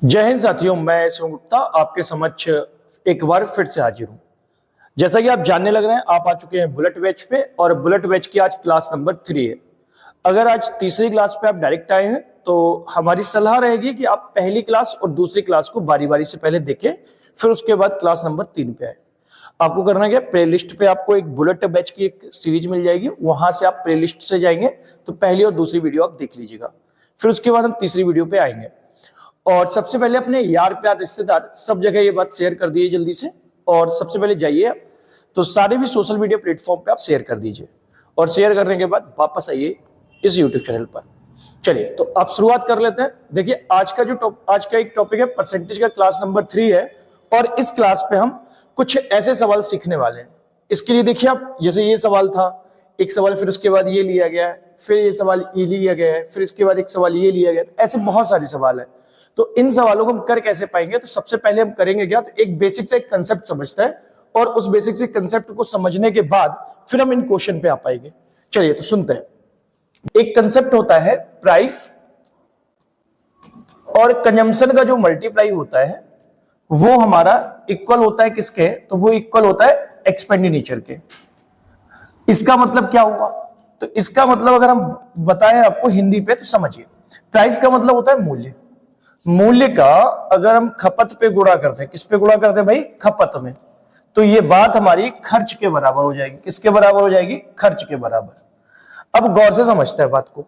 जय हिंद साथियों, मैं शिव गुप्ता आपके समक्ष एक बार फिर से हाजिर हूं। जैसा कि आप जानने लग रहे हैं, आप आ चुके हैं बुलेट बैच पे और बुलेट बैच की आज क्लास नंबर 3 है। अगर आज तीसरी क्लास पे आप डायरेक्ट आए हैं तो हमारी सलाह रहेगी कि आप पहली क्लास और दूसरी क्लास को बारी बारी से पहले देखें, फिर उसके बाद क्लास नंबर 3 पे आए। आपको करना क्या, प्लेलिस्ट पे आपको एक बुलेट बैच की एक सीरीज मिल जाएगी, वहां से आप प्लेलिस्ट से जाएंगे तो पहली और दूसरी वीडियो आप देख लीजिएगा, फिर उसके बाद हम तीसरी वीडियो पे आएंगे। और सबसे पहले अपने यार प्यार रिश्तेदार सब जगह ये बात शेयर कर दीजिए जल्दी से। और सबसे पहले जाइए आप तो सारे भी सोशल मीडिया प्लेटफॉर्म पे आप शेयर कर दीजिए और शेयर करने के बाद वापस आइए इस यूट्यूब चैनल पर। चलिए तो आप शुरुआत कर लेते हैं। देखिए आज का एक टॉपिक है परसेंटेज का, क्लास नंबर 3 है और इस क्लास पे हम कुछ ऐसे सवाल सीखने वाले हैं। इसके लिए देखिए आप, जैसे ये सवाल था, एक सवाल, फिर उसके बाद ये लिया गया है, फिर ये सवाल ये लिया गया है, फिर इसके बाद एक सवाल ये लिया गया है, ऐसे बहुत सारे सवाल है। तो इन सवालों को हम कर कैसे पाएंगे, तो सबसे पहले हम करेंगे क्या, तो एक बेसिक से एक कंसेप्ट समझते हैं और उस बेसिक से कंसेप्ट को समझने के बाद फिर हम इन क्वेश्चन पे आ पाएंगे। चलिए तो सुनते हैं। एक कंसेप्ट होता है प्राइस और कंजम्पशन का जो मल्टीप्लाई होता है वो हमारा इक्वल होता है किसके, तो वो इक्वल होता है एक्सपेंडिचर के। इसका मतलब क्या हुआ, तो इसका मतलब अगर हम बताएं आपको हिंदी पे तो समझिए। प्राइस का मतलब होता है मूल्य। मूल्य का अगर हम खपत पे गुणा करते हैं, किस पे गुणा करते हैं भाई, खपत में, तो ये बात हमारी खर्च के बराबर हो जाएगी। किसके बराबर हो जाएगी, खर्च के बराबर। अब गौर से समझते हैं बात को।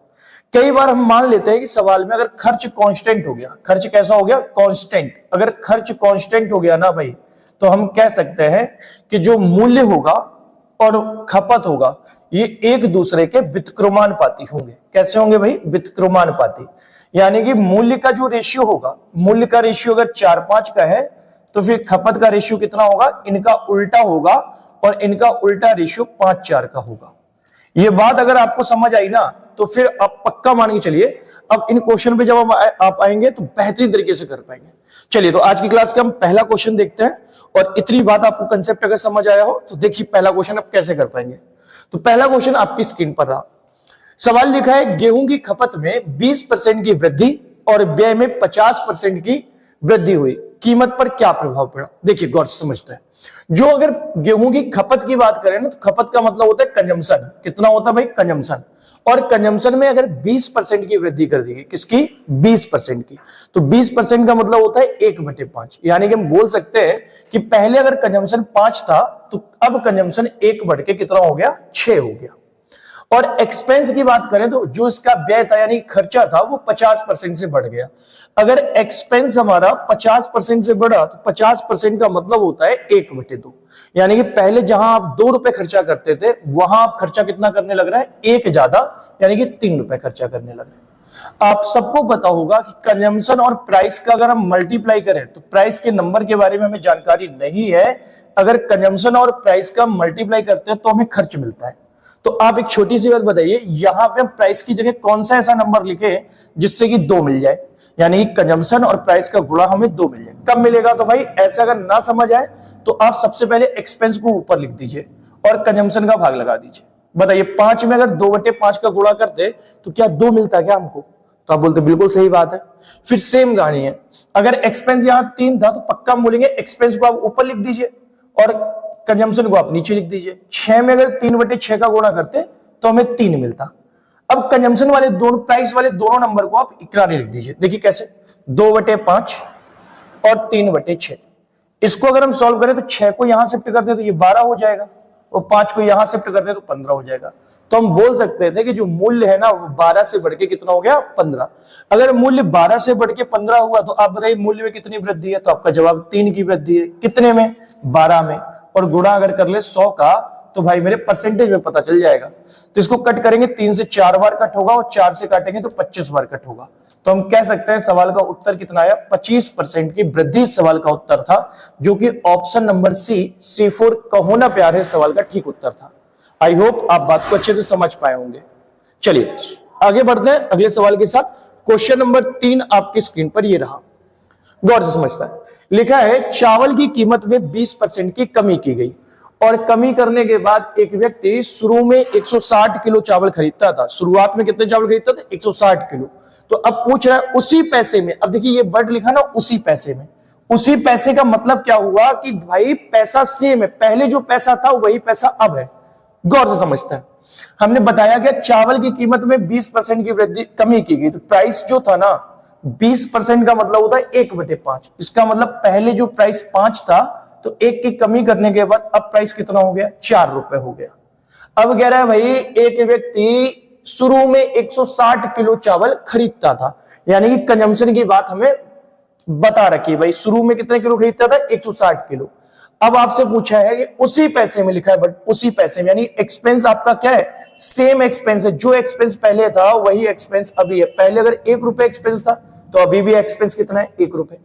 कई बार हम मान लेते हैं कि सवाल में अगर खर्च कांस्टेंट हो गया, खर्च कैसा हो गया, कांस्टेंट, अगर खर्च कांस्टेंट हो गया ना भाई, तो हम कह सकते हैं कि जो मूल्य होगा और खपत होगा ये एक दूसरे के व्युत्क्रमानुपाती होंगे। कैसे होंगे भाई, व्युत्क्रमानुपाती। यानी कि मूल्य का जो रेशियो होगा, मूल्य का रेशियो अगर 4-5 का है तो फिर खपत का रेशियो कितना होगा, इनका उल्टा होगा और इनका उल्टा रेशियो 5-4 का होगा। ये बात अगर आपको समझ आई ना तो फिर आप पक्का मान के चलिए अब इन क्वेश्चन पे जब आप आएंगे तो बेहतरीन तरीके से कर पाएंगे। चलिए तो आज की क्लास का हम पहला क्वेश्चन देखते हैं और इतनी बात आपको कंसेप्ट अगर समझ आया हो तो देखिए पहला क्वेश्चन आप कैसे कर पाएंगे। तो पहला क्वेश्चन आपकी स्क्रीन पर रहा। सवाल लिखा है गेहूं की खपत में 20% की वृद्धि और व्यय में 50% की वृद्धि हुई, कीमत पर क्या प्रभाव पड़ा। देखिए गौर से समझते हैं। जो अगर गेहूं की खपत की बात करें ना तो खपत का मतलब होता है कंजम्पशन। कितना होता है भाई, कंजम्पशन। और कंजम्पशन में अगर 20% की वृद्धि कर दी गई, किसकी, 20% की, तो 20% का मतलब होता है 1/5। यानी कि हम बोल सकते हैं कि पहले अगर कंजम्पशन 5 था तो अब कंजम्पशन 1 बढ़ के कितना हो गया, 6 हो गया। और एक्सपेंस की बात करें तो जो इसका व्यय था यानी खर्चा था वो 50% से बढ़ गया। अगर एक्सपेंस हमारा 50% से बढ़ा तो 50% का मतलब होता है 1/2। यानी कि पहले जहां आप 2 रुपए खर्चा करते थे वहां आप खर्चा कितना करने लग रहा है, 1 ज्यादा, यानी कि 3 रुपए खर्चा करने लग रहे हैं। आप सबको पता होगा कि कंजम्पशन और प्राइस का अगर हम मल्टीप्लाई करें तो प्राइस के नंबर के बारे में हमें जानकारी नहीं है। अगर कंजम्पशन और प्राइस का मल्टीप्लाई करते हैं तो हमें खर्च मिलता है। तो आप एक छोटी सी बात बताइए, यहां पे हम प्राइस की जगह कौन सा ऐसा नंबर लिखे जिससे कि 2 मिल जाए, यानी कि कंजम्पशन और प्राइस का गुणा हमें 2 मिल जाए। कब मिलेगा, तो भाई ऐसा अगर ना समझ आए तो आप सबसे पहले एक्सपेंस को ऊपर लिख दीजिए और कंजम्पशन का भाग लगा दीजिए। बताइए 5 में अगर 2/5 का गुणा करते तो क्या 2 मिलता क्या हमको, तो आप बोलते बिल्कुल सही बात है। फिर सेम कहानी है, अगर एक्सपेंस यहां 3 था तो पक्का हम बोलेंगे एक्सपेंस को आप ऊपर लिख दीजिए और कंजम्पशन को आप नीचे लिख दीजिए। 6 में अगर 3/6 का गुणा करते तो हमें 3 मिलता। अब कंजम्पशन वाले दोनों, प्राइस वाले दोनों नंबर को आप इकरारी लिख दीजिए। देखिए कैसे, 2/5 और 3/6। इसको अगर हम सॉल्व करें तो 6 को यहां शिफ्ट करते तो ये 12 हो जाएगा और 5 को यहां शिफ्ट करते तो 15 हो जाएगा। तो हम बोल सकते थे कि जो मूल्य है ना वो 12 से बढ़ के कितना हो गया, 15। अगर मूल्य 12 से बढ़ के 15 हुआ तो आप बताइए मूल्य में कितनी वृद्धि है, तो आपका जवाब 3 की वृद्धि है। कितने में, 12 में। और गुणा अगर कर ले 100 का तो भाई मेरे परसेंटेज में पता चल जाएगा। तो इसको कट करेंगे, 3 से 4 बार कट होगा और 4 से काटेंगे तो 25 बार कट होगा। तो हम कह सकते हैं सवाल का उत्तर कितना आया, 25% की वृद्धि सवाल का उत्तर था, जो कि ऑप्शन नंबर C4 कहो ना प्यार है सवाल का ठीक उत्तर था। आई होप आप बात को अच्छे से समझ पाए होंगे। चलिए आगे बढ़ते हैं अगले सवाल के साथ। क्वेश्चन नंबर 3 आपकी स्क्रीन पर ये रहा, गौर से समझता है। लिखा है चावल की कीमत में 20% की कमी की गई और कमी करने के बाद एक व्यक्ति शुरू में 160 किलो चावल खरीदता था। शुरुआत में कितने चावल खरीदता था, 160 किलो। तो अब पूछ रहा है उसी पैसे में। अब देखिए ये वर्ड लिखा ना उसी पैसे में, उसी पैसे का मतलब क्या हुआ कि भाई पैसा सेम है, पहले जो पैसा था वही पैसा अब है। गौर से समझता है। हमने बताया कि चावल की कीमत में 20% की वृद्धि कमी की गई, तो प्राइस जो था ना 20% का मतलब होता है 1/5। इसका मतलब पहले जो प्राइस 5 था तो 1 की कमी करने के बाद अब प्राइस कितना हो गया, 4 रुपए हो गया। अब कह रहा है भाई एक व्यक्ति शुरू में 160 किलो चावल खरीदता था, यानी कि कंजम्पशन की बात हमें बता रखी भाई, शुरू में कितने किलो खरीदता था, 160 किलो। अब आपसे पूछा है कि उसी पैसे में लिखा है, बट उसी पैसे में, यानी एक्सपेंस आपका क्या है, सेम एक्सपेंस है। जो एक्सपेंस पहले था वही एक्सपेंस अभी है। पहले अगर 1 रुपए एक्सपेंस था तो अभी भी एक्सपेंस कितना है, 1 रुपए।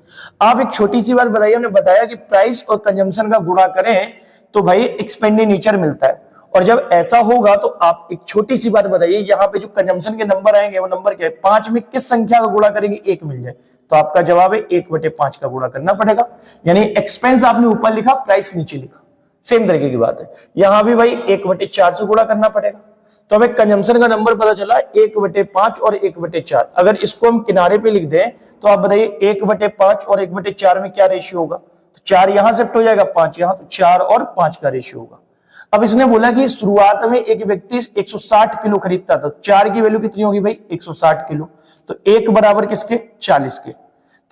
आप एक छोटी सी बात बताइए, हमने बताया कि प्राइस और कंजम्पशन का गुणा करें तो भाई एक्सपेंडिचर मिलता है। और जब ऐसा होगा तो आप एक छोटी सी बात बताइए, यहाँ पे जो कंजम्पशन के नंबर आएंगे वो नंबर क्या है, 5 में किस संख्या का गुणा करेंगे, 1 मिल जाए, तो आपका जवाब है 1/5 का गुणा करना पड़ेगा। यानी एक्सपेंस आपने ऊपर लिखा, प्राइस नीचे लिखा, सेम तरीके की बात है। यहां भी भाई 1/4 से गुणा करना पड़ेगा। तो हमें कंजम्पशन का नंबर पता चला 1/5 और 1/4। अगर इसको हम किनारे पे लिख दें तो आप बताइए 1/5 और 1/4 में क्या रेशियो होगा, तो 4 यहां शिफ्ट हो जाएगा, 5 यहां, तो 4 और 5 का रेशियो होगा। अब इसने बोला कि शुरुआत में एक व्यक्ति 160 किलो खरीदता था, 4 की वैल्यू कितनी होगी भाई, 160 किलो, तो 1 बराबर किसके, 40 के।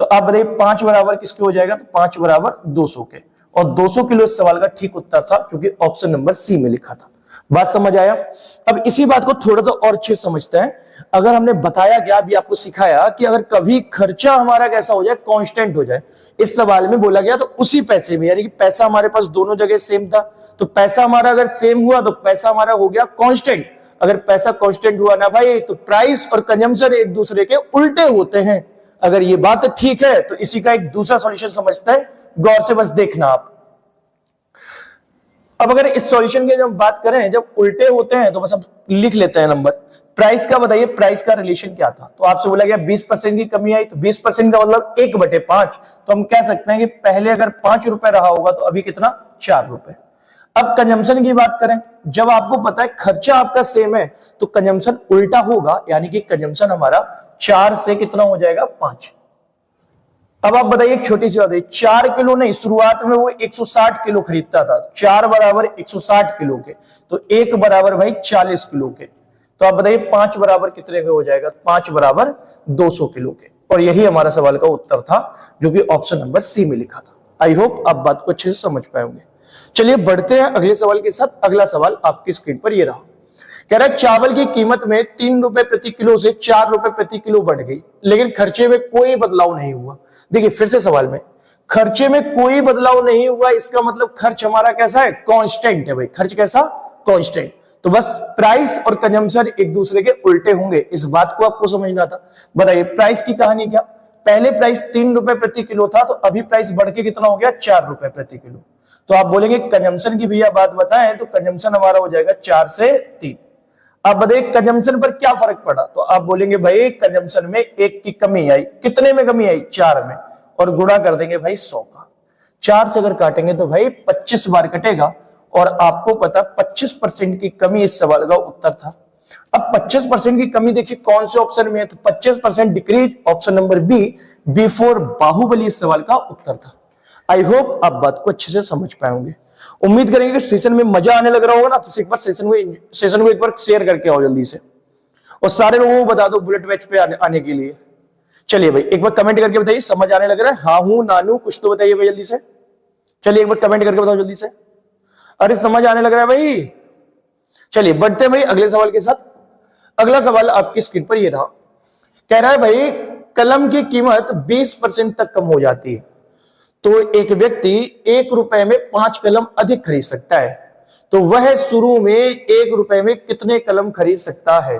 तो आप बताइए 5 बराबर किसके हो जाएगा, तो 5 बराबर 200 के। और 200 किलो इस सवाल का ठीक उत्तर था, क्योंकि ऑप्शन नंबर सी में लिखा था। बात समझ आया। अब इसी बात को थोड़ा सा और अच्छे समझते हैं। अगर हमने बताया क्या, अभी आपको सिखाया कि अगर कभी खर्चा हमारा कैसा हो जाए, कांस्टेंट हो जाए, इस सवाल में बोला गया तो उसी पैसे में, यानी कि पैसा हमारे पास दोनों जगह सेम था, तो पैसा हमारा अगर सेम हुआ तो पैसा हमारा हो गया कांस्टेंट। अगर पैसा कांस्टेंट हुआ ना भाई, तो प्राइस और कंजम्पशन एक दूसरे के उल्टे होते हैं। अगर ये बात ठीक है तो इसी का एक दूसरा सॉल्यूशन समझते हैं, गौर से बस देखना आप। अब अगर इस सॉल्यूशन की जब बात करें, जब उल्टे होते हैं तो बस हम लिख लेते हैं नंबर। प्राइस का बताइए, प्राइस का रिलेशन क्या था, तो आपसे बोला गया 20% की कमी आई, तो 20% का मतलब 1/5, तो हम कह सकते हैं कि पहले अगर 5 रुपए रहा होगा तो अभी कितना, 4 रुपए। अब कंजम्पशन की बात करें, जब आपको पता है खर्चा आपका सेम है तो कंजम्पशन उल्टा होगा, यानी कि कंजम्पशन हमारा 4 से कितना हो जाएगा, 5। अब आप बताइए एक छोटी सी बात है, 4 किलो नहीं, शुरुआत में वो 160 किलो खरीदता था, 4 बराबर 160 किलो के, तो 1 बराबर भाई 40 किलो के। तो आप बताइए 5 बराबर कितने के हो जाएगा, 5 बराबर 200 किलो के। और यही हमारा सवाल का उत्तर था, जो कि ऑप्शन नंबर सी में लिखा था। आई होप आप बात को अच्छे से समझ पाएंगे। चलिए बढ़ते हैं अगले सवाल के साथ। अगला सवाल आपकी स्क्रीन पर ये रहा, कह रहा है चावल की कीमत में 3 रुपए प्रति किलो से 4 रुपए प्रति किलो बढ़ गई, लेकिन खर्चे में कोई बदलाव नहीं हुआ। देखिए फिर से सवाल में, खर्चे में कोई बदलाव नहीं हुआ, इसका मतलब खर्च हमारा कैसा है, कांस्टेंट है भाई। खर्च कैसा, कांस्टेंट। तो बस प्राइस और कंजम्पशन एक दूसरे के उल्टे होंगे, इस बात को आपको समझना था। बताइए प्राइस की कहानी क्या, पहले प्राइस 3 रुपए प्रति किलो था, तो अभी प्राइस बढ़ के कितना हो गया, 4 रुपए प्रति किलो। तो आप बोलेंगे कंजम्पशन की भैया बात बताएं, तो कंजम्पशन हमारा हो जाएगा 4 से 3। अब बताइए कंजम्पशन पर क्या फर्क पड़ा, तो आप बोलेंगे भाई कंजम्पशन में 1 की कमी आई, कितने में कमी आई, 4 में, और गुणा कर देंगे भाई 100 का। 4 से अगर काटेंगे तो भाई 25 बार कटेगा, और आपको पता 25% की कमी इस सवाल का उत्तर था। अब 25% की कमी देखिए कौन से ऑप्शन में है, तो 25% decrease, option number B, before Baahubali इस सवाल का उत्तर था। आई होप आप बात को अच्छे से समझ पाएंगे। उम्मीद करेंगे कि सेशन में मजा आने लग रहा होगा ना, तो एक बार सेशन को एक बार शेयर करके आओ जल्दी से, और सारे लोगों को बता दो बुलेट बैच पे आने के लिए। चलिए भाई एक बार कमेंट करके बताइए समझ आने लग रहा है, हाँ हूं नानू, कुछ तो बताइए भाई जल्दी से। चलिए एक बार कमेंट करके बताओ जल्दी से, अरे समझ आने लग रहा है भाई। चलिए बढ़ते हैं भाई अगले सवाल के साथ। अगला सवाल आपकी स्क्रीन पर ये रहा, कह रहा है भाई कलम की कीमत 20% तक कम हो जाती है, तो एक व्यक्ति 1 रुपए में 5 कलम अधिक खरीद सकता है, तो वह शुरू में 1 रुपए में कितने कलम खरीद सकता है।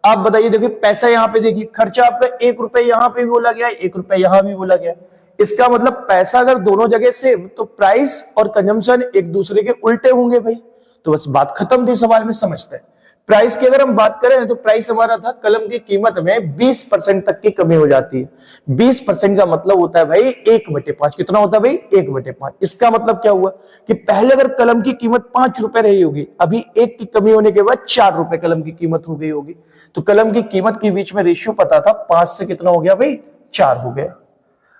आप बताइए, देखिए पैसा यहां पे देखिए, खर्चा आपका 1 रुपए यहां पे भी बोला गया, 1 रुपए यहां भी बोला गया। इसका मतलब पैसा अगर दोनों जगह सेम, तो प्राइस और कंजम्पशन एक दूसरे के उल्टे होंगे भाई। तो बस बात खत्म थी सवाल में, समझते हैं। प्राइस की अगर हम बात करें तो प्राइस हमारा था कलम की कीमत में 20% तक की कमी हो जाती है। 20% का मतलब होता है भाई 1/5। कितना होता है भाई? 1/5। इसका मतलब क्या हुआ कि पहले अगर कलम की कीमत 5 रुपए रही होगी, अभी 1 की कमी होने के बाद 4 रुपए कलम की कीमत हो गई होगी। तो कलम की कीमत के बीच में रेशियो पता था, 5 से कितना हो गया भाई? 4 हो गया।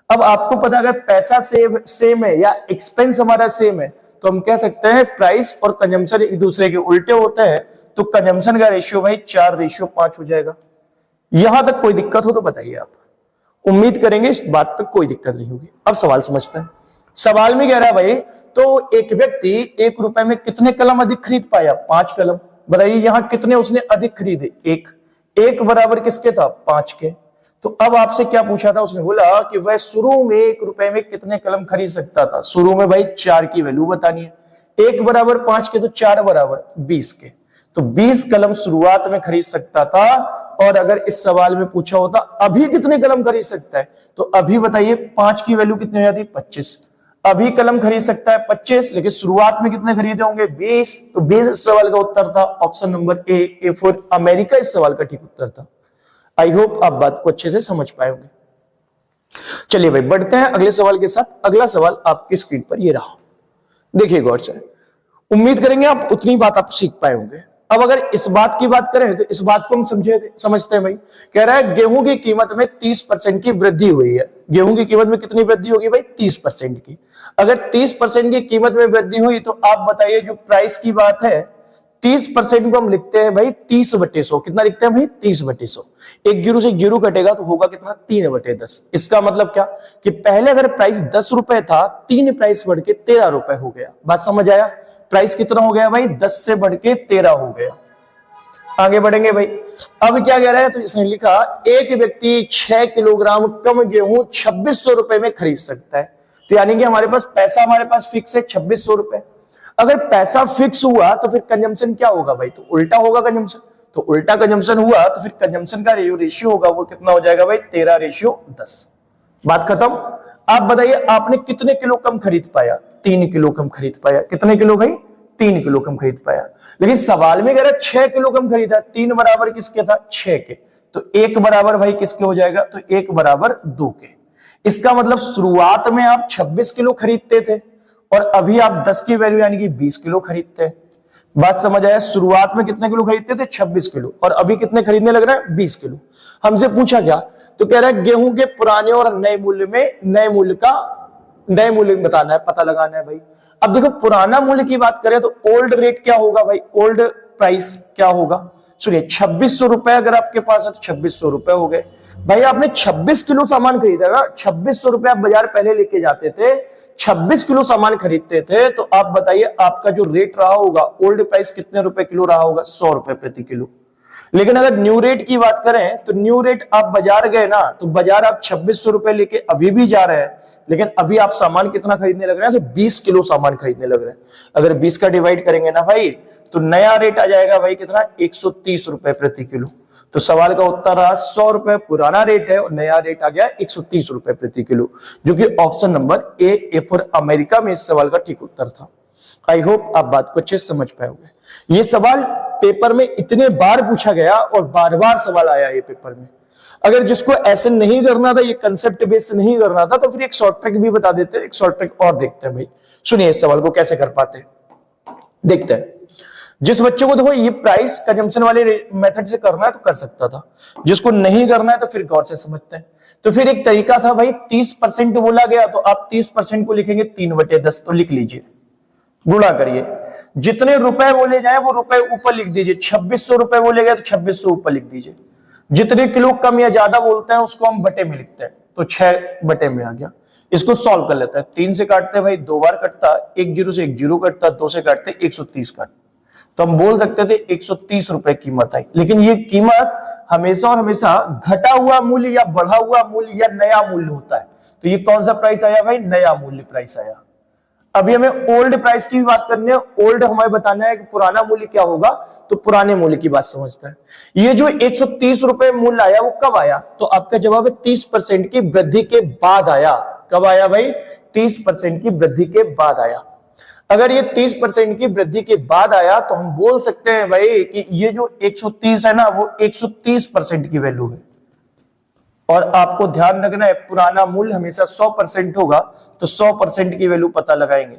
अब आपको पता अगर पैसा सेम है या एक्सपेंस हमारा सेम है तो हम कह सकते हैं प्राइस और कंजम्पशन एक दूसरे के उल्टे होते हैं, तो कंजम्पशन का रेशियो भाई 4:5 हो जाएगा। यहां तक कोई दिक्कत हो तो बताइए आप। उम्मीद करेंगे इस बात पर कोई दिक्कत नहीं होगी। अब सवाल समझते हैं। सवाल में कह रहा है भाई, तो एक व्यक्ति 1 रुपए में कितने कलम अधिक खरीद पाया? 5 कलम। बताइए यहां कितने उसने अधिक खरीदे? 1 बराबर किसके था? 5 के। तो अब आपसे क्या पूछा था? उसने बोला कि वह शुरू में 1 रुपए में कितने कलम खरीद सकता था? शुरू में भाई 4 की वैल्यू बतानी है। 1 बराबर 5 के तो 4 बराबर 20 के, तो 20 कलम शुरुआत में खरीद सकता था। और अगर इस सवाल में पूछा होता अभी कितने कलम खरीद सकता है, तो अभी बताइए 5 की वैल्यू कितनी हो जाती? 25। अभी कलम खरीद सकता है 25, लेकिन शुरुआत में कितने खरीदे होंगे? 20। तो 20 इस सवाल का उत्तर था। Option number A for America इस सवाल का ठीक उत्तर था। आई होप आप बात को अच्छे से समझ पाए होंगे। चलिए भाई बढ़ते हैं अगले सवाल के साथ। अगला सवाल आपकी स्क्रीन पर ये रहा, देखिए गौर से। उम्मीद करेंगे आप उतनी बात आप सीख पाए होंगे। अब अगर इस बात की बात करें तो इस बात को हम समझते हैं भाई। कह रहा है गेहूं की कीमत में 30% की वृद्धि हुई है। गेहूं की कीमत में कितनी वृद्धि होगी भाई? 30% की। अगर 30% की कीमत में वृद्धि हुई तो आप बताइए जो प्राइस की बात है 30% को हम लिखते हैं भाई 30/100। कितना लिखते हैं भाई? 30/100। एक जीरो से एक जीरो कटेगा तो होगा कितना? 3/10। इसका मतलब क्या कि पहले अगर प्राइस 10 रुपए था, 3 प्राइस बढ़ के 13 रुपए हो गया। बात समझ आया? प्राइस कितना हो गया भाई? 10 से बढ़ के 13 हो गया। आगे बढ़ेंगे भाई। अब क्या कह रहा है? तो इसने लिखा एक व्यक्ति 6 किलोग्राम कम गेहूं 2600 रुपए में खरीद सकता है। तो यानी कि हमारे पास पैसा हमारे पास फिक्स है 2600 रुपए। अगर पैसा फिक्स हुआ तो फिर कंजम्पशन क्या होगा भाई? तो उल्टा होगा कंजम्पशन। तो उल्टा कंजम्पशन हुआ तो फिर कंजम्पशन का रेशियो होगा वो कितना हो जाएगा भाई? 13:10। बात खत्म। आप बताइए आपने कितने किलो कम खरीद पाया? 3 किलो कम खरीद पाया। कितने किलो भाई? 3 किलो कम खरीद पाया। लेकिन सवाल में कह रहा है 6 किलो कम खरीदा। 3 बराबर किसके था? 6 के। तो 1 बराबर भाई किसके हो जाएगा? तो 1 बराबर 2 के। इसका मतलब शुरुआत में आप 26 किलो खरीदते थे और अभी आप 10 की वैल्यू यानी कि 20 किलो खरीदते हैं। बात समझ आया? शुरुआत में कितने किलो खरीदते थे? 26 किलो। और अभी कितने खरीदने लग रहा है? 20 किलो। हमसे पूछा क्या? तो कह रहा है गेहूं के पुराने और नए मूल्य में नए मूल्य बताना है, पता लगाना है भाई। अब देखो पुराना मूल्य की बात करें तो ओल्ड रेट क्या होगा भाई? ओल्ड प्राइस क्या होगा? सुनिए 2600 रुपए अगर आपके पास है तो 2600 रुपए हो गए भाई। आपने 26 किलो सामान खरीदा ना, 2600 रुपए आप बाजार पहले लेके जाते थे, 26 किलो सामान खरीदते थे, तो आप बताइए आपका जो रेट रहा होगा ओल्ड प्राइस कितने रुपए किलो रहा होगा? 100 रुपए प्रति किलो। लेकिन अगर न्यू रेट की बात करें तो न्यू रेट आप बाजार गए ना, तो बाजार आप 2600 रुपए लेके अभी भी जा रहे हैं, लेकिन अभी आप सामान कितना खरीदने लग रहे हैं? तो 20 किलो सामान खरीदने लग रहे हैं। अगर 20 का डिवाइड करेंगे ना भाई तो नया रेट आ जाएगा भाई कितना? 130 रुपए प्रति किलो। तो सवाल का उत्तर रहा 100 रुपए पुराना रेट है और नया रेट आ गया 130 रुपए प्रति किलो, जो कि option number A for America में इस सवाल का ठीक उत्तर था। आई होप आप बात को अच्छे से समझ पाओगे। ये सवाल पेपर में इतने बार पूछा गया और बार बार सवाल आया ये पेपर में। अगर जिसको ऐसे नहीं करना था, ये कंसेप्ट बेस से नहीं करना था, तो फिर एक शॉर्ट ट्रिक भी बता देते हैं। एक शॉर्ट ट्रिक और देखते हैं भाई। सुनिए इस सवाल को कैसे कर पाते हैं, देखते हैं। जिस बच्चों को देखो ये प्राइस कंजम्पशन वाले मेथड से करना है तो कर सकता था, जिसको नहीं करना है तो फिर गौर से समझते हैं। तो फिर एक तरीका था भाई 30% बोला गया तो आप 30% को लिखेंगे 3/10, तो लिख लीजिए, गुणा करिए। जितने रुपए बोले जाए वो रुपए ऊपर लिख दीजिए। 2600 रुपए बोले गए तो 2600 ऊपर लिख दीजिए। जितने किलो कम या ज्यादा बोलते हैं उसको हम बटे में लिखते हैं, तो 6 बटे में आ गया। इसको सॉल्व कर लेते हैं। 3 से काटते हैं भाई 2 बार कटता, 1 जीरो से 1 जीरो कटता, 2 से काटते 130 काटता, तो हम बोल सकते थे 130 रुपए कीमत आई। लेकिन ये कीमत हमेशा और हमेशा घटा हुआ मूल्य या बढ़ा हुआ मूल्य या नया मूल्य होता है। तो ये कौन सा प्राइस आया भाई? नया मूल्य प्राइस आया। अभी हमें ओल्ड प्राइस की बात करनी है। ओल्ड हमें बताना है कि पुराना मूल्य क्या होगा, तो पुराने मूल्य की बात समझता है। ये जो 130 रुपए मूल्य आया वो कब आया? तो आपका जवाब है 30% की वृद्धि के बाद आया। कब आया भाई? 30% की वृद्धि के बाद आया। अगर ये 30% की वृद्धि के बाद आया तो हम बोल सकते हैं भाई कि ये जो 130 है ना वो 130% की वैल्यू है। और आपको ध्यान रखना है पुराना मूल्य हमेशा 100% होगा, तो 100% की वैल्यू पता लगाएंगे।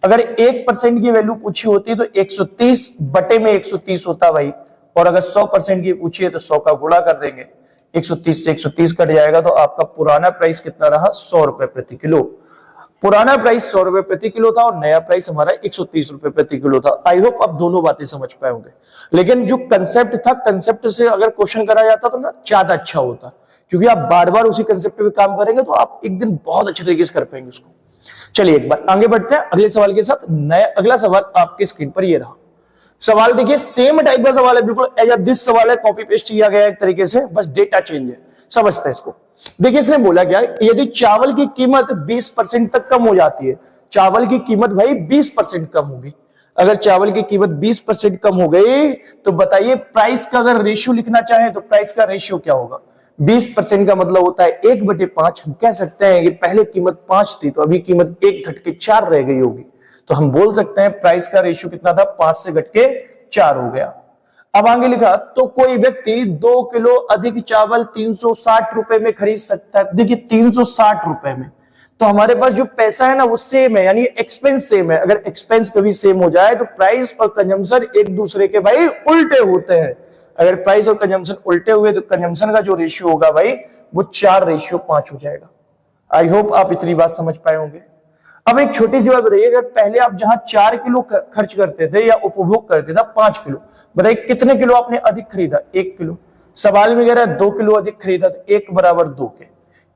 अगर 1% की वैल्यू पूछी होती तो 130 बटे में 130 होता भाई, और अगर 100% की पूछी है तो 100 का गुणा कर देंगे, 130 से 130 कट जाएगा, तो आपका पुराना प्राइस कितना रहा, 100 रुपए प्रति किलो। पुराना प्राइस 100 रुपए प्रति किलो था और नया प्राइस हमारा 130 रुपए प्रति किलो था। आई होप आप दोनों बातें समझ पाए होंगे। लेकिन जो कंसेप्ट था, कंसेप्ट से अगर क्वेश्चन करा जाता तो ना ज्यादा अच्छा होता, क्योंकि आप बार बार उसी कंसेप्ट पे काम करेंगे तो आप एक दिन बहुत अच्छे तरीके से कर पाएंगे उसको। चलिए एक बार आगे बढ़ते हैं अगले सवाल के साथ। नया अगला सवाल आपके स्क्रीन पर ये रहा। सवाल देखिए सेम टाइप का सवाल है, बिल्कुल एज दिस सवाल है, कॉपी पेस्ट किया गया एक तरीके से, बस डेटा चेंज है। समझते हैं इसको। देखिए इसने बोला क्या, यदि चावल की कीमत 20% तक कम हो जाती है, चावल की कीमत भाई 20% कम होगी, अगर चावल की कीमत 20% कम हो गई तो बताइए प्राइस का अगर रेशियो लिखना चाहे तो प्राइस का रेशियो क्या होगा। 20% का मतलब होता है 1/5। हम कह सकते हैं कि पहले कीमत 5 थी तो अभी कीमत 1 घट के 4 रह गई होगी, तो हम बोल सकते हैं प्राइस का रेशियो कितना था, 5 से घट के 4 हो गया। अब आगे लिखा, तो कोई व्यक्ति 2 किलो अधिक चावल 360 रुपए में खरीद सकता है। देखिए 360 रुपए में, तो हमारे पास जो पैसा है ना वो सेम है, यानी एक्सपेंस सेम है। अगर एक्सपेंस कभी सेम हो जाए तो प्राइस और कंजम्पशन एक दूसरे के भाई उल्टे होते हैं। अगर प्राइस और कंजम्पशन उल्टे हुए तो कंजम्पशन का जो रेशियो होगा भाई वो 4:5 हो जाएगा। आई होप आप इतनी बात समझ पाए होंगे। अब एक छोटी सी बात बताइए, अगर पहले आप जहां 4 किलो खर्च करते थे या उपभोग करते थे 5 किलो, बताइए कितने किलो आपने अधिक खरीदा, 1 किलो। सवाल में कह रहा है 2 किलो अधिक खरीदा, तो 1 बराबर 2 के।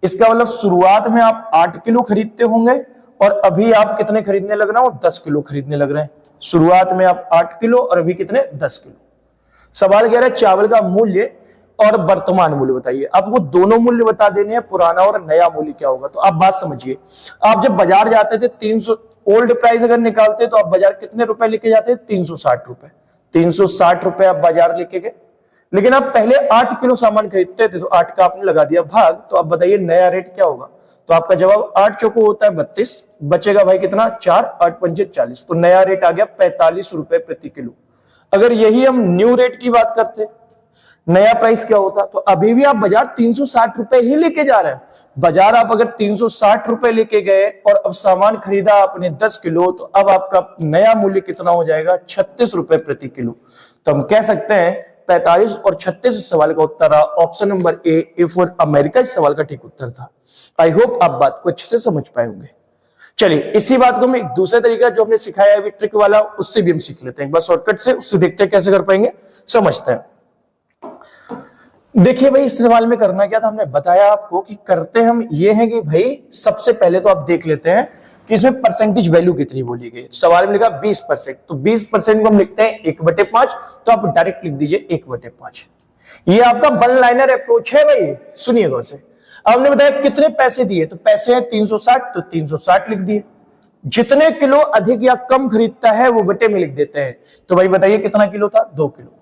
इसका मतलब शुरुआत में आप 8 किलो खरीदते होंगे और अभी आप कितने खरीदने लग रहे हो, 10 किलो खरीदने लग रहे हैं। शुरुआत में आप 8 किलो और अभी कितने, 10 किलो। सवाल कह रहा है चावल का मूल्य और वर्तमान मूल्य बताइए। आपको दोनों मूल्य बता देने हैं, पुराना और नया मूल्य क्या होगा। तो आप बात समझिए, आप जब बाजार जाते थे 300 ओल्ड प्राइस अगर निकालते तो आप बाजार कितने रुपए लेके जाते, 360 रुपए। 360 रुपए आप बाजार लेके गए, लेकिन आप पहले 8 किलो सामान खरीदते थे तो 8 का आपने लगा दिया भाग। तो आप बताइए नया रेट क्या होगा। तो आपका जवाब 8 चौको होता है 32, बचेगा भाई कितना, 4, 8 पंचे 40। तो नया रेट आ गया 45 रुपए प्रति किलो। अगर यही हम न्यू रेट की बात करते, नया प्राइस क्या होता, तो अभी भी आप बाजार 360 रुपए ही लेके जा रहे हैं। बाजार आप अगर 360 रुपए लेके गए और अब सामान खरीदा आपने 10 किलो, तो अब आपका नया मूल्य कितना हो जाएगा, 36 रुपए प्रति किलो। तो हम कह सकते हैं 45 और 36 सवाल का उत्तर रहा option number A for America इस सवाल का ठीक उत्तर था। आई होप आप बात को अच्छे से समझ पाए होंगे। चलिए इसी बात को हम एक दूसरे तरीका जो हमने सिखाया अभी ट्रिक वाला, उससे भी हम सीख लेते हैं एक बार शॉर्टकट से, उससे देखते हैं कैसे कर पाएंगे, समझते हैं। देखिए भाई इस सवाल में करना क्या था, हमने बताया आपको कि करते हम ये हैं कि भाई सबसे पहले तो आप देख लेते हैं कि इसमें परसेंटेज वैल्यू कितनी बोली गई। सवाल में लिखा 20%, तो 20% को हम लिखते हैं 1/5, तो आप डायरेक्ट लिख दीजिए 1/5। ये आपका वन लाइनर अप्रोच है भाई, सुनिए गौर से। हमने बताया कितने पैसे दिए, तो पैसे हैं 360, तो 360 लिख दिए। जितने किलो अधिक या कम खरीदता है वो बटे में लिख देते हैं। तो भाई बताइए कितना किलो था, 2 किलो।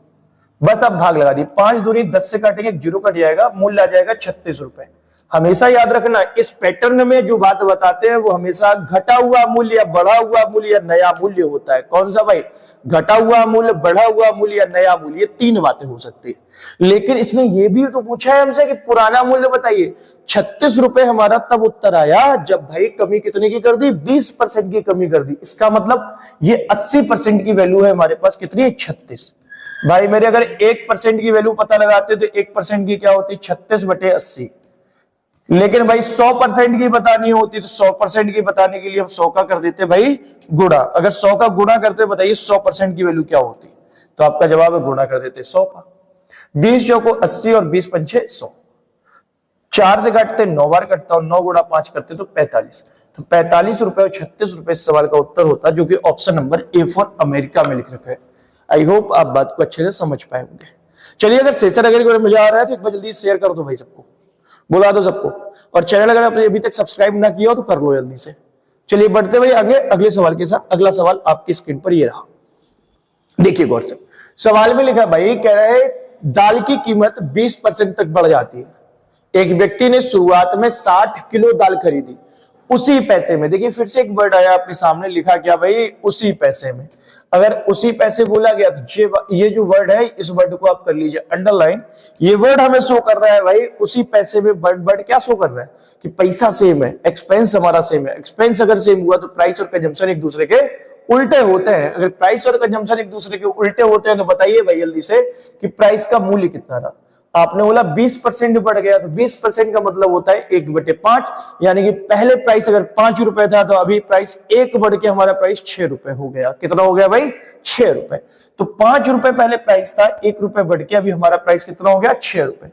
बस आप भाग लगा दिए, 5 दूनी 10 से काटेंगे, 0 कट जाएगा, मूल्य आ जाएगा 36 रुपए। हमेशा याद रखना इस पैटर्न में जो बात बताते हैं वो हमेशा घटा हुआ मूल्य या बढ़ा हुआ मूल्य या नया मूल्य होता है। कौन सा भाई, घटा हुआ मूल्य, बढ़ा हुआ मूल्य या नया मूल्य, ये 3 बातें हो सकती है। लेकिन इसने ये भी तो पूछा है हमसे कि पुराना मूल्य बताइए। 36 रुपए हमारा तब उत्तर आया जब भाई कमी कितने की कर दी, 20% की कमी कर दी। इसका मतलब ये 80% की वैल्यू है हमारे पास, कितनी है, 36। भाई मेरे अगर 1% की वैल्यू पता लगाते तो 1% की क्या होती, 36/80। लेकिन भाई 100% की बतानी होती तो 100% की बताने के लिए हम 100 का कर देते भाई गुणा। अगर 100 का गुणा करते बताइए 100% की वैल्यू क्या होती, तो आपका जवाब है गुणा कर देते 100 का। 20 चौको 80 और 20 पंचे 100। 4 से काटते 9 बार कटता, और 9 गुणा 5 करते तो 45। तो 45 रुपए और 36 रुपए इस सवाल का उत्तर होता, जो कि option number A for America में लिख रखा है। आई होप आप बात को अच्छे से समझ पाए होंगे। चलिए अगर सेशन अगर मजा आ रहा है तो एक बार जल्दी शेयर कर दो भाई, सबको बुला दो सबको, और चैनल अगर आपने अभी तक सब्सक्राइब ना किया हो तो कर लो जल्दी से। चलिए बढ़ते भाई आगे अगले सवाल के साथ। अगला सवाल आपकी स्क्रीन पर ये रहा, देखिए गौर से। सवाल में लिखा भाई कह रहे हैं दाल की कीमत 20% तक बढ़ जाती है। एक व्यक्ति ने शुरुआत में 60 किलो दाल खरीदी उसी पैसे में। देखिए फिर से एक वर्ड आया आपके सामने, लिखा क्या भाई, उसी पैसे में। अगर उसी पैसे बोला गया तो ये जो वर्ड है, इस वर्ड को आप कर लीजिए अंडरलाइन। ये वर्ड हमें शो कर रहा है भाई उसी पैसे में। वर्ड क्या शो कर रहा है कि पैसा सेम है, एक्सपेंस हमारा सेम है। एक्सपेंस अगर सेम हुआ तो प्राइस और कंजम्पशन एक दूसरे के उल्टे होते हैं। अगर प्राइस और कंजम्पशन एक दूसरे के उल्टे होते हैं तो बताइए भाई जल्दी से कि प्राइस का मूल्य कितना रहा। आपने बोला 20% बढ़ गया, तो 20% का मतलब होता है 1/5, यानी कि पहले प्राइस अगर 5 रुपए था तो अभी प्राइस 1 बढ़ के हमारा प्राइस 6 रुपए हो गया। कितना हो गया भाई, 6 रुपए। तो 5 रुपए पहले प्राइस था, 1 रुपए बढ़ के अभी हमारा प्राइस कितना हो गया, 6 रुपए।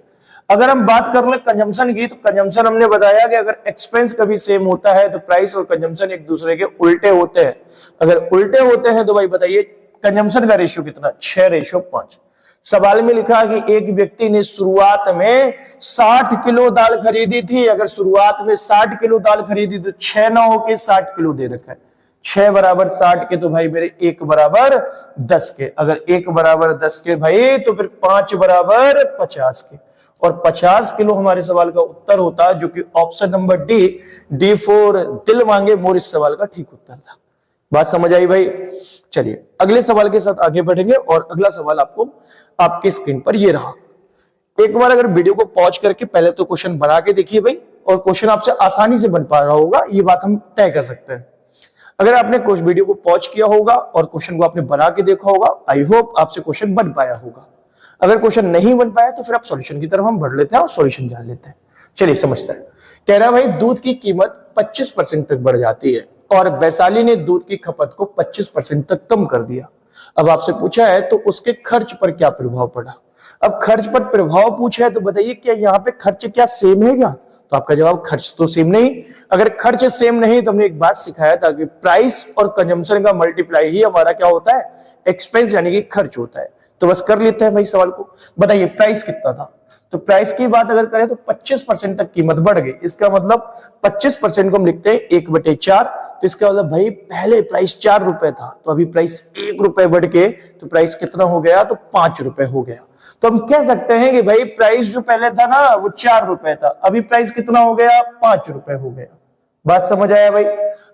अगर हम बात कर ले कंजम्पशन की, तो कंजम्पशन हमने बताया कि अगर एक्सपेंस कभी सेम होता है तो प्राइस और कंजम्पशन एक दूसरे के उल्टे होते हैं। अगर उल्टे होते हैं तो भाई बताइए कंजम्पशन का रेशियो कितना, 6:5। सवाल में लिखा कि एक व्यक्ति ने शुरुआत में 60 किलो दाल खरीदी थी। अगर शुरुआत में 60 किलो दाल खरीदी तो 6 ना होके 60 किलो दे रखा है। 6 बराबर 60 के तो भाई मेरे 1 बराबर 10 के। अगर 1 बराबर 10 के भाई तो फिर 5 बराबर 50 के। और 50 किलो हमारे सवाल का उत्तर होता, जो कि ऑप्शन नंबर डी फॉर दिल मांगे मोर इस सवाल का ठीक उत्तर था। बात समझ आई भाई। चलिए अगले सवाल के साथ आगे बढ़ेंगे, और अगला सवाल आपको आपकी स्क्रीन पर ये रहा। एक बार अगर वीडियो को पॉज करके पहले तो क्वेश्चन बना के देखिए भाई, और क्वेश्चन आपसे आसानी से बन पा रहा होगा, ये बात हम तय कर सकते हैं। अगर आपने वीडियो को पॉज किया होगा और क्वेश्चन को आपने बना के देखा होगा, आई होप आपसे क्वेश्चन बन पाया होगा। अगर क्वेश्चन नहीं बन पाया तो फिर आप सॉल्यूशन की तरफ हम बढ़ लेते हैं और सॉल्यूशन जान लेते हैं। चलिए समझते हैं। कह रहा है भाई दूध की कीमत 25% तक बढ़ जाती है और वैशाली ने दूध की खपत को 25% तक कम कर दिया। अब आपसे पूछा है तो उसके खर्च पर क्या प्रभाव पड़ा। अब खर्च पर प्रभाव पूछा है तो बताइए क्या यहाँ पे खर्च क्या सेम है क्या, तो आपका जवाब खर्च तो सेम नहीं। अगर खर्च सेम नहीं तो हमने एक बात सिखाया था कि प्राइस और कंजम्पशन का मल्टीप्लाई ही हमारा क्या होता है, एक्सपेंस यानी कि खर्च होता है। तो बस कर लेते हैं भाई सवाल को। बताइए प्राइस कितना था, तो प्राइस की बात अगर करें तो 25% तक कीमत बढ़ गई। इसका मतलब 25% को हम लिखते हैं 1/4। तो इसका मतलब भाई पहले प्राइस 4 रुपए था तो अभी प्राइस 1 रुपए बढ़ के तो प्राइस कितना हो गया, तो 5 रुपए हो गया। तो हम कह सकते हैं कि भाई प्राइस जो पहले था ना वो 4 रुपए था, अभी प्राइस कितना हो गया, 5 रुपए हो गया। बात समझ आया भाई।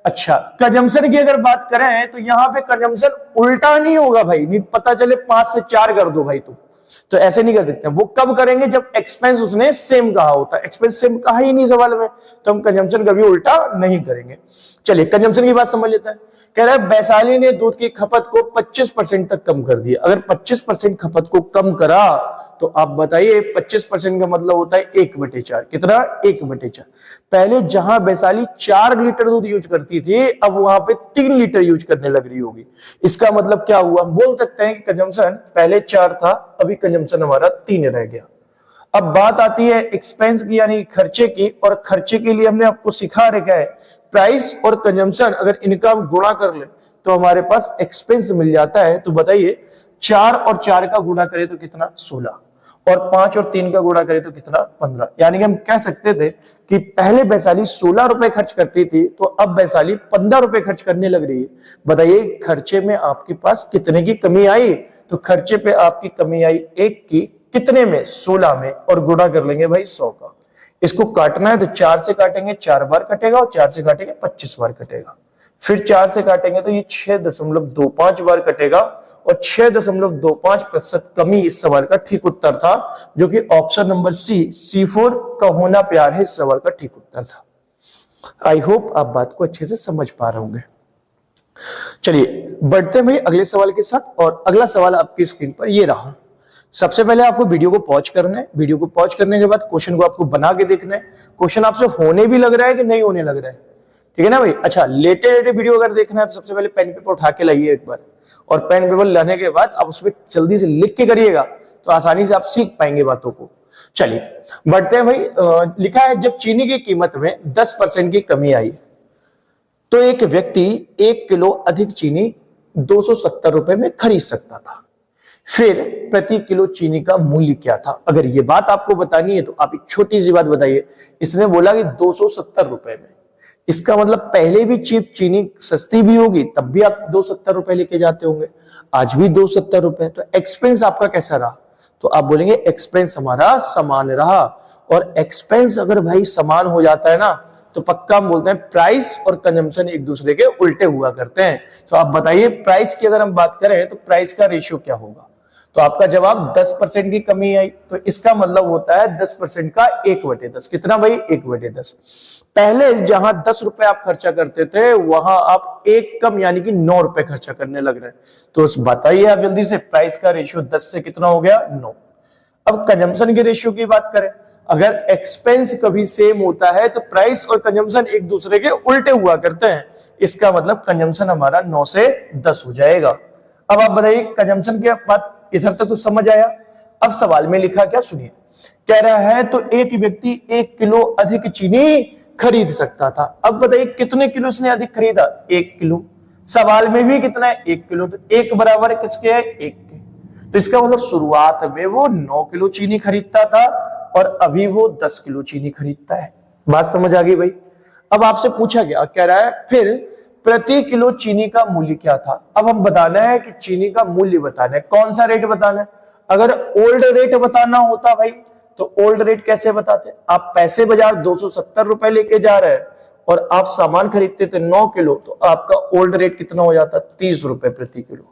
अच्छा कंजम्पशन की अगर बात करें तो यहां पे कंजम्पशन उल्टा नहीं होगा भाई, नहीं पता चले 5 से 4 कर दो भाई, तो ऐसे नहीं कर सकते। वो कब करेंगे जब एक्सपेंस उसने सेम कहा होता है। एक्सपेंस सेम कहा ही नहीं सवाल में, तो हम कंजम्पशन कभी उल्टा नहीं करेंगे। चलिए कंजम्पशन की बात समझ लेते हैं। कह रहा है वैशाली ने दूध की खपत को 25% तक कम कर दिया। अगर 25% खपत को कम करा तो आप बताइए 25% का मतलब होता है 1/4। कितना, 1/4। पहले जहां वैशाली 4 लीटर दूध यूज करती थी अब वहां पे 3 लीटर यूज करने लग रही होगी। इसका मतलब क्या हुआ, हम बोल सकते हैं कि कंजम्पशन पहले 4 था अभी कंजम्पशन हमारा 3 रह गया। अब बात आती है एक्सपेंस की यानी खर्चे की, और खर्चे के लिए हमने आपको सिखा रखा है प्राइस और कंजम्पशन अगर इनका हम गुणा कर ले तो हमारे पास एक्सपेंस मिल जाता है। तो बताइए 4 और 4 का गुणा करें तो कितना, 16, और 5 और 3 का गुणा करें तो कितना, 15। यानी कि हम कह सकते थे कि पहले वैशाली 16 रुपए खर्च करती थी तो अब वैशाली 15 रुपए खर्च करने लग रही है। बताइए खर्चे में आपके पास कितने की कमी आई, तो खर्चे पे आपकी कमी आई 1 की, कितने में, 16 में, और गुणा कर लेंगे भाई 100 का। इसको काटना है तो 4 से काटेंगे 4 बार कटेगा, और 4 से काटेंगे 25 बार कटेगा। फिर 4 से काटेंगे तो ये 6.25 बार कटेगा, और 6.25% कमी इस सवाल का ठीक उत्तर था, जो कि ऑप्शन नंबर C4 का होना प्यार है इस सवाल का ठीक उत्तर था। आई होप आप बात को अच्छे से समझ पा रहे होंगे। चलिए बढ़ते हैं अगले सवाल के साथ, और अगला सवाल आपकी स्क्रीन पर ये रहा। सबसे पहले आपको वीडियो को पॉज करना है। वीडियो को पॉज करने के बाद क्वेश्चन को आपको बना के देखना है। क्वेश्चन आपसे होने भी लग रहा है कि नहीं होने लग रहा है, ठीक है ना भाई। अच्छा लेटे वीडियो अगर देखना है तो सबसे पहले पेन पेपर उठा के लाइए एक बार, और पेन पेपर लाने के बाद आप उसमें जल्दी से लिख के करिएगा तो आसानी से आप सीख पाएंगे बातों को। चलिए बढ़ते हैं भाई। लिखा है जब चीनी की कीमत में 10% की कमी आई तो एक व्यक्ति 1 किलो अधिक चीनी 270 रुपए में खरीद सकता था। फिर प्रति किलो चीनी का मूल्य क्या था। अगर ये बात आपको बतानी है तो आप एक छोटी सी बात बताइए। इसने बोला कि 270 रुपए में, इसका मतलब पहले भी चीप चीनी सस्ती भी होगी तब भी आप 270 रुपए लेके जाते होंगे, आज भी 270 रुपए। तो एक्सपेंस आपका कैसा रहा, तो आप बोलेंगे एक्सपेंस हमारा समान रहा। और एक्सपेंस अगर भाई समान हो जाता है ना तो पक्का हम बोलते हैं प्राइस और कंजम्पशन एक दूसरे के उल्टे हुआ करते हैं। तो आप बताइए प्राइस की अगर हम बात करें तो प्राइस का रेशियो क्या होगा? तो आपका जवाब 10% की कमी आई, तो इसका मतलब होता है 10% का 1/10। कितना भाई? 1/10। पहले जहां 10 रुपए आप खर्चा करते थे वहां आप एक कम यानी कि 9 रुपए खर्चा करने लग रहे हैं। तो बताइए आप जल्दी से, प्राइस का रेशियो 10 से कितना हो गया? 9। अब कंजम्पशन के रेशियो की बात करें, अगर एक्सपेंस कभी सेम होता है तो प्राइस और कंजम्पशन एक दूसरे के उल्टे हुआ करते हैं। इसका मतलब कंजम्पशन हमारा 9 से 10 हो जाएगा। अब आप बताइए कंजम्पशन की बात इधर तक तो समझ आया। अब सवाल में लिखा क्या, सुनिए। कह रहा है तो एक व्यक्ति 1 किलो अधिक चीनी खरीद सकता था। अब बताइए कितने किलो इसने अधिक खरीदा? 1 किलो। सवाल में भी कितना है? 1 किलो। तो 1 बराबर किसके है? 1 के। तो इसका मतलब शुरुआत में वो 9 किलो चीनी खरीदता था और अभी वो 10 किलो चीनी खरीदता है। बात समझ आ गई भाई? अब आपसे पूछा गया, कह रहा है फिर प्रति किलो चीनी का मूल्य क्या था? अब हम बताना है कि चीनी का मूल्य बताना है। कौन सा रेट बताना है? अगर ओल्ड रेट बताना होता भाई तो ओल्ड रेट कैसे बताते? आप पैसे बाजार 270 रुपए लेके जा रहे हैं और आप सामान खरीदते थे 9 किलो, तो आपका ओल्ड रेट कितना हो जाता? 30 रुपए प्रति किलो।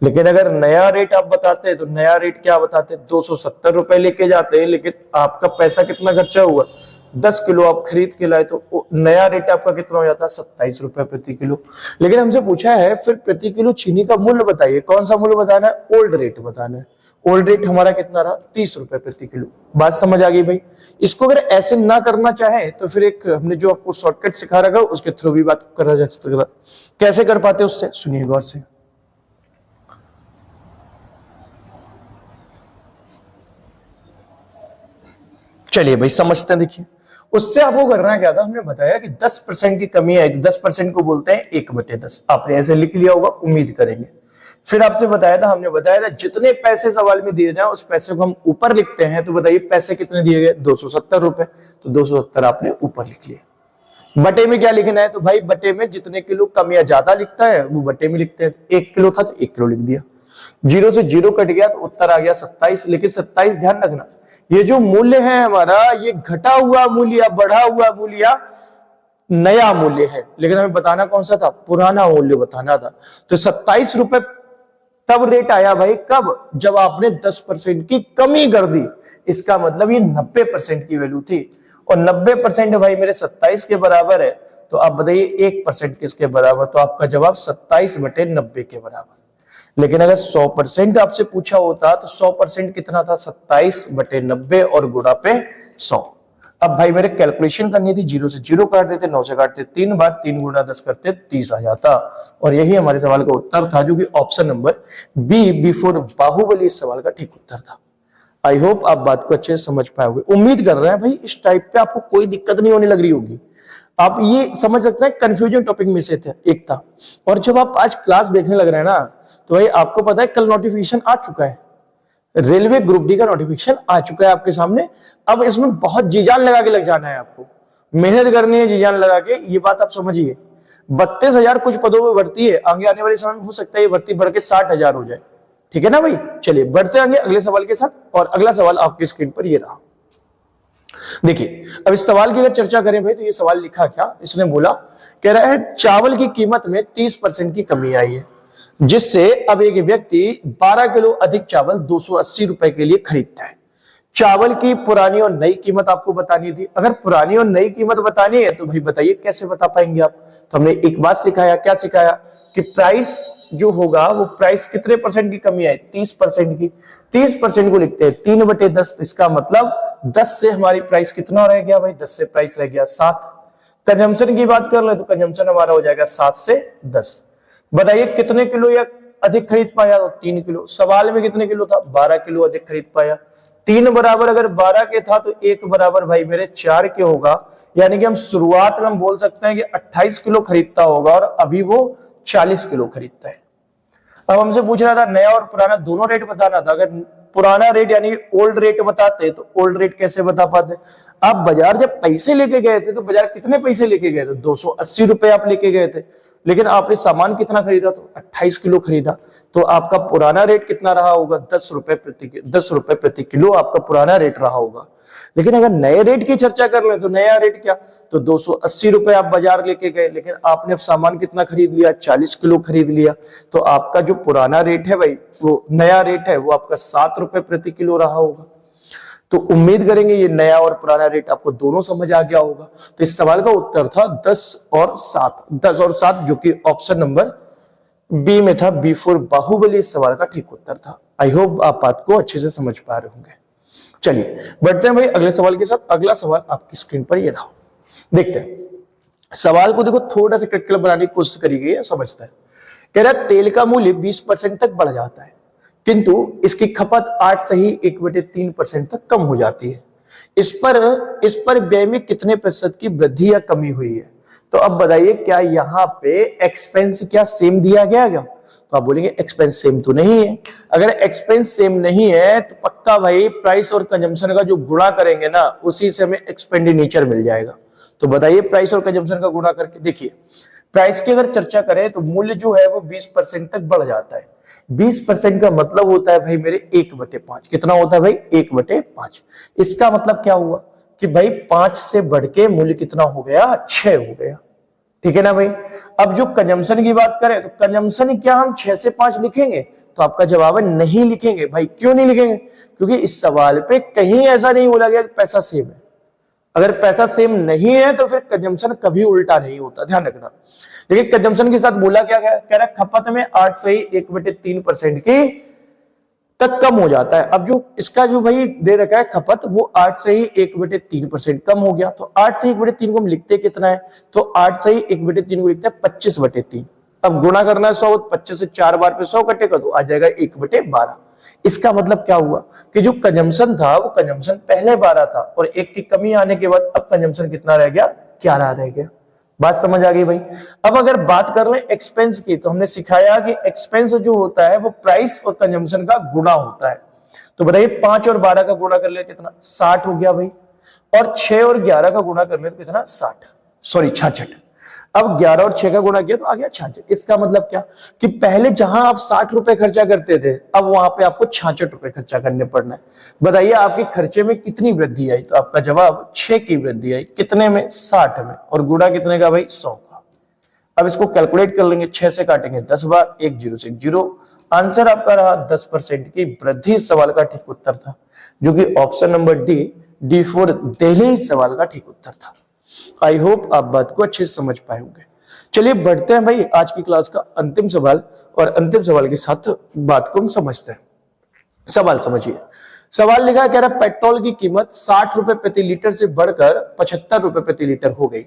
लेकिन अगर नया रेट आप बताते हैं तो नया रेट क्या बताते? 270 रुपए लेके जाते हैं, लेकिन आपका पैसा कितना खर्चा हुआ? 10 किलो आप खरीद के लाए, तो नया रेट आपका कितना हो जाता? 27 रुपए प्रति किलो। लेकिन हमसे पूछा है फिर प्रति किलो चीनी का मूल्य बताइए। कौन सा मूल्य बताना है? ओल्ड रेट बताना है। ओल्ड रेट हमारा कितना रहा? 30 रुपए प्रति किलो। बात समझ आ गई भाई? इसको अगर ऐसे ना करना चाहे तो फिर एक हमने जो आपको शॉर्टकट सिखा रखा है उसके थ्रू भी बात करा जा सकता। कैसे कर पाते उससे, सुनिए गौर से। चलिए भाई समझते हैं। देखिए उससे आपको करना क्या था, हमने बताया कि 10% की कमी आई तो 10% को बोलते हैं 1/10। आपने ऐसे लिख लिया होगा, उम्मीद करेंगे। फिर आपसे बताया था, हमने बताया था जितने पैसे सवाल में दिए जाए उस पैसे को हम ऊपर लिखते हैं। तो बताइए पैसे कितने दिए गए? 270 रुपए। तो 270 आपने ऊपर लिख लिए। बटे में क्या लिखना है? तो भाई बटे में जितने किलो कम या ज्यादा लिखता है वो बटे में लिखते हैं। 1 किलो था तो 1 किलो लिख दिया। 0 से 0 कट गया तो उत्तर आ गया 27। लेकिन 27 ध्यान रखना, ये जो मूल्य है हमारा ये घटा हुआ मूल्य, बढ़ा हुआ मूल्य, नया मूल्य है। लेकिन हमें बताना कौन सा था? पुराना मूल्य बताना था। तो 27 रुपए तब रेट आया भाई, कब? जब आपने 10% की कमी कर दी। इसका मतलब ये 90% की वैल्यू थी और 90% भाई मेरे 27 के बराबर है। तो आप बताइए 1% किसके बराबर? तो आपका जवाब 27/90 के बराबर। लेकिन अगर 100% आपसे पूछा होता तो 100% कितना था? 27/90 और गुणा पे 100। अब भाई मेरे कैलकुलेशन करनी थी, 0 से 0 काट देते, 9 से काटते 3 बार, 3 गुणा 10 करते 30 आ जाता। और यही हमारे सवाल का उत्तर था, जो कि option number B before Baahubali इस सवाल का ठीक उत्तर था। आई होप आप बात को अच्छे से समझ पाओगे। उम्मीद कर रहे हैं भाई इस टाइप पे आपको कोई दिक्कत नहीं होने लग रही होगी। आप ये समझ सकते हैं कंफ्यूजन टॉपिक में से एक था। और जब आप आज क्लास देखने लग रहे हैं ना, तो भाई आपको पता है कल नोटिफिकेशन आ चुका है, रेलवे ग्रुप डी का नोटिफिकेशन आ चुका है आपके सामने। अब इसमें बहुत जी जान लगा के लग जाना है, आपको मेहनत करनी है जी जान लगा के। ये बात आप समझिए, 32,000 कुछ पदों में भर्ती है। आगे आने वाले समय में हो सकता है ये भर्ती बढ़ के 60,000 हो जाए। ठीक है ना भाई? चलिए बढ़ते आगे अगले सवाल के साथ। और अगला सवाल आपकी स्क्रीन पर ये रहा। देखिए अब इस सवाल की अगर चर्चा करें भाई, तो ये सवाल लिखा क्या, इसने बोला, कह रहा है चावल की कीमत में 30% की कमी आई है, जिससे अब एक व्यक्ति 12 किलो अधिक चावल 280 रुपए के लिए खरीदता है। चावल की पुरानी और नई कीमत आपको बतानी थी। अगर पुरानी और नई कीमत बतानी है तो भाई बताइए कैसे बता पाएंगे आप? तो हमने एक बात सिखाया, क्या सिखाया? कि प्राइस जो होगा वो प्राइस कितने परसेंट की कमी आई? 30% की। 30% को लिखते हैं 3/10। तो इसका मतलब 10 से हमारी प्राइस कितना रह गया भाई? 10 से प्राइस रह गया 7। कंजम्पशन की बात कर ले तो कंजम्पशन हमारा हो जाएगा 7 से 10। बताइए कितने किलो या अधिक खरीद पाया? तो 3 किलो। सवाल में कितने किलो था? 12 किलो अधिक खरीद पाया। 3 बराबर अगर 12 के था तो 1 बराबर भाई मेरे 4 के होगा। यानी कि हम शुरुआत में हम बोल सकते हैं कि 28 किलो खरीदता होगा और अभी वो 40 किलो खरीदता है। अब हमसे पूछ रहा था नया और पुराना दोनों रेट बताना था। अगर पुराना रेट यानी ओल्ड रेट बताते तो ओल्ड रेट कैसे बता पाते? आप बाजार जब पैसे लेके गए थे तो बाजार कितने पैसे लेके गए थे? 280 रुपए आप लेके गए थे। लेकिन आपने सामान कितना खरीदा? तो 28 किलो खरीदा। तो आपका पुराना रेट कितना रहा होगा? 10 रुपए प्रति किलो आपका पुराना रेट रहा होगा। लेकिन अगर नए रेट की चर्चा कर ले तो नया रेट क्या, तो 280 रुपए आप बाजार लेके गए, लेकिन आपने अब सामान कितना खरीद लिया, 40 किलो खरीद लिया, तो आपका जो पुराना रेट है भाई, वो नया रेट है वो आपका 7 रुपए प्रति किलो रहा होगा। तो उम्मीद करेंगे ये नया और पुराना रेट आपको दोनों समझ आ गया होगा। तो इस सवाल का उत्तर था 10 और 7, 10 और 7, जो कि ऑप्शन नंबर बी में था, बी फॉर बाहुबली इस सवाल का ठीक उत्तर था। आई होप आप बात को अच्छे से समझ पा रहे होंगे। चलिए बढ़ते हैं भाई अगले सवाल के साथ। अगला सवाल आपकी स्क्रीन पर ये रहा, देखते हैं। सवाल को देखो थोड़ा सा क्रिटिकल बनाने की कोशिश करी गई है, समझते हैं। कह रहा तेल का मूल्य 20% तक बढ़ जाता है, किंतु इसकी खपत 8 से ही 1/3% तक कम हो जाती है। इस पर व्यय में कितने प्रतिशत की वृद्धि या कमी हुई है? तो अब बताइए क्या यहाँ पे एक्सपेंस क्या सेम दिया गया क्या? तो आप बोलेंगे एक्सपेंस सेम तो नहीं है। अगर एक्सपेंस सेम नहीं है तो पक्का भाई प्राइस और कंजम्पशन का जो गुणा करेंगे ना, उसी से हमें एक्सपेंडिचर मिल जाएगा। तो बताइए प्राइस और कंजम्पशन का गुणा करके देखिए, प्राइस की अगर चर्चा करें तो मूल्य जो है वो 20% तक बढ़ जाता है। 20% का मतलब होता है भाई मेरे 1/5। कितना होता है भाई? 1/5। इसका मतलब क्या हुआ कि भाई 5 से बढ़ के मूल्य कितना हो गया? 6 हो गया। ठीक है ना भाई। अब जो कंजम्पशन की बात करें तो कंजम्पशन क्या हम 6 से 5 लिखेंगे? तो आपका जवाब है नहीं लिखेंगे। भाई क्यों नहीं लिखेंगे? क्योंकि इस सवाल पे कहीं ऐसा नहीं बोला गया कि पैसा सेम है। अगर पैसा सेम नहीं है तो फिर कंजम्पशन कभी उल्टा नहीं होता, ध्यान रखना। लेकिन कंजम्पशन के साथ बोला क्या गया? कह रहा खपत में 8 से ही 1/3% की तक कम हो जाता है। अब जो इसका जो भाई दे रखा है खपत, वो 8 से ही 1/3% कम हो गया। तो 8 से 1/3 को हम लिखते कितना है? तो 8 से ही 1/3 को लिखते हैं 25/3। अब गुणा करना है 100, 25 से 4 बार पे 100 कटेगा तो आ जाएगा 1/12। इसका मतलब क्या हुआ कि जो कंजम्पशन था वो कंजम्पशन पहले 12 था और 1 की कमी आने के बाद अब कंजम्पशन कितना रह गया? 11 रह गया। बात समझ आ गई भाई। अब अगर बात कर ले एक्सपेंस की, तो हमने सिखाया कि एक्सपेंस जो होता है वो प्राइस और कंजम्पशन का गुणा होता है। तो बताइए 5 और 12 का गुणा कर ले कितना? 60 हो गया भाई। और 6 और 11 का गुणा कर ले तो कितना? 66। अब 11 और 6 का गुणा किया तो आ गया 66। इसका मतलब क्या कि पहले जहां आप 60 रुपए खर्चा करते थे, अब वहां पे आपको 66 रुपए खर्चा करने पड़ना है। बताइए आपके खर्चे में कितनी वृद्धि आई? तो आपका जवाब 6 की वृद्धि आई। कितने में? 60 में। और गुणा कितने का भाई? 100 का। अब इसको कैलकुलेट कर लेंगे, 6 से काटेंगे 10 बार, 1 0 से 0। आंसर आपका रहा 10% की वृद्धि। सवाल का ठीक उत्तर था, जो कि option number D for Delhi सवाल का ठीक उत्तर था। आई होप आप बात को अच्छे से समझ पाए होंगे। चलिए बढ़ते हैं भाई आज की क्लास का अंतिम सवाल, और अंतिम सवाल के साथ बात को हम समझते हैं। सवाल समझिए। सवाल लिखा है, कह रहा पेट्रोल की कीमत 60 रुपए प्रति लीटर से बढ़कर 75 रुपए प्रति लीटर हो गई,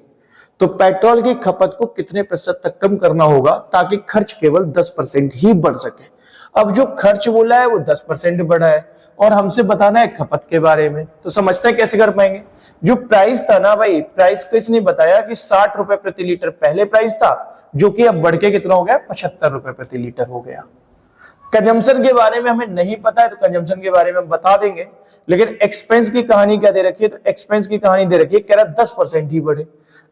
तो पेट्रोल की खपत को कितने प्रतिशत तक कम करना होगा ताकि खर्च केवल 10% ही बढ़ सके? अब जो खर्च बोला है वो 10% बढ़ा है और हमसे बताना है खपत के बारे में, तो समझते हैं कैसे कर पाएंगे। जो प्राइस था ना भाई, प्राइस को इसने बताया कि 60 रुपए प्रति लीटर पहले प्राइस था, जो कि अब बढ़ के कितना हो गया? 75 रुपए प्रति लीटर हो गया। कंजम्पशन के बारे में हमें नहीं पता है तो कंजम्पशन के बारे में बता देंगे, लेकिन एक्सपेंस की कहानी क्या दे रखी है? तो एक्सपेंस की कहानी दे रखी है, कह रहा 10% ही बढ़े।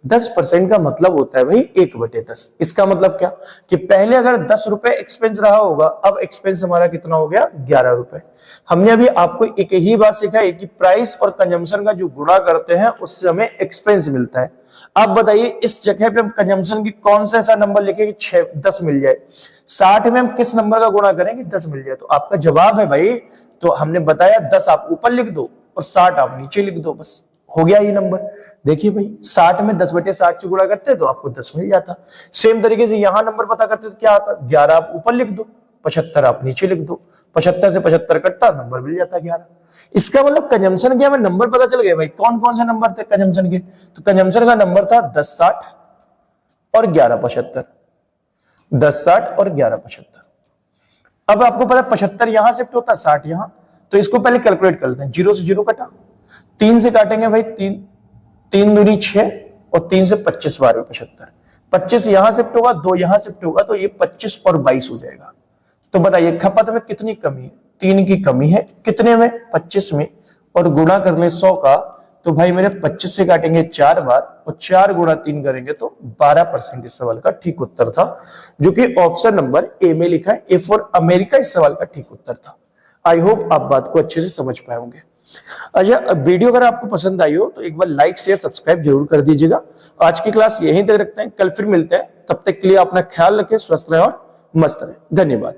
10% का मतलब होता है भाई 1/10। इसका मतलब क्या कि पहले अगर 10 रुपए एक्सपेंस रहा होगा, अब एक्सपेंस हमारा कितना हो गया? 11 रुपए। हमने अभी आपको एक ही बात सिखाई कि प्राइस और कंजम्पशन का जो गुणा करते हैं उससे हमें एक्सपेंस मिलता है। आप बताइए इस जगह पे हम कंजम्पशन की कौन सा ऐसा नंबर लिखे कि 10 मिल जाए? 60 में हम किस नंबर का गुणा करेंगे? 10 मिल जाए। तो आपका जवाब है भाई, तो हमने बताया 10 आप ऊपर लिख दो और 60 आप नीचे लिख दो, बस हो गया ये नंबर। देखिए भाई 60 में 10/60 से गुणा करते तो आपको 10 मिल जाता। सेम तरीके से यहां नंबर पता करते तो क्या आता? 11 आप ऊपर लिख दो, 75 आप नीचे लिख दो, 75 से 75 कटता, नंबर मिल जाता 11। इसका मतलब कंजम्पशन के हमें नंबर पता चल गया भाई। कौन कौन से नंबर थे कंजम्पशन के? तो कंजम्पशन का नंबर था 10/60 और 11/75। 10/60 और 11/75। अब आपको पता 75 यहां शिफ्ट होता, 60 यहां, तो इसको पहले कैलकुलेट कर लेते हैं। 0 से 0 कटा, 3 से काटेंगे भाई, 3 दूनी 6 और 3 से 25 बार 75। 25 यहां शिफ्ट होगा, 2 यहां शिफ्ट होगा, तो ये 25 और 22 हो जाएगा। तो बताइए खपत में कितनी कमी है? 3 की कमी है। कितने में? 25 में। और गुणा कर ले 100 का, तो भाई मेरे 25 से काटेंगे 4 बार और 4 गुणा 3 करेंगे तो 12% इस सवाल का ठीक उत्तर था, जो कि ऑप्शन नंबर ए में लिखा है, ए फॉर अमेरिका इस सवाल का ठीक उत्तर था। आई होप आप बात को अच्छे से समझ पाए होंगे। अच्छा, वीडियो अगर आपको पसंद आई हो तो एक बार लाइक शेयर सब्सक्राइब जरूर कर दीजिएगा। आज की क्लास यहीं तक रखते हैं, कल फिर मिलते हैं। तब तक के लिए अपना ख्याल रखें, स्वस्थ रहें और मस्त रहें। धन्यवाद।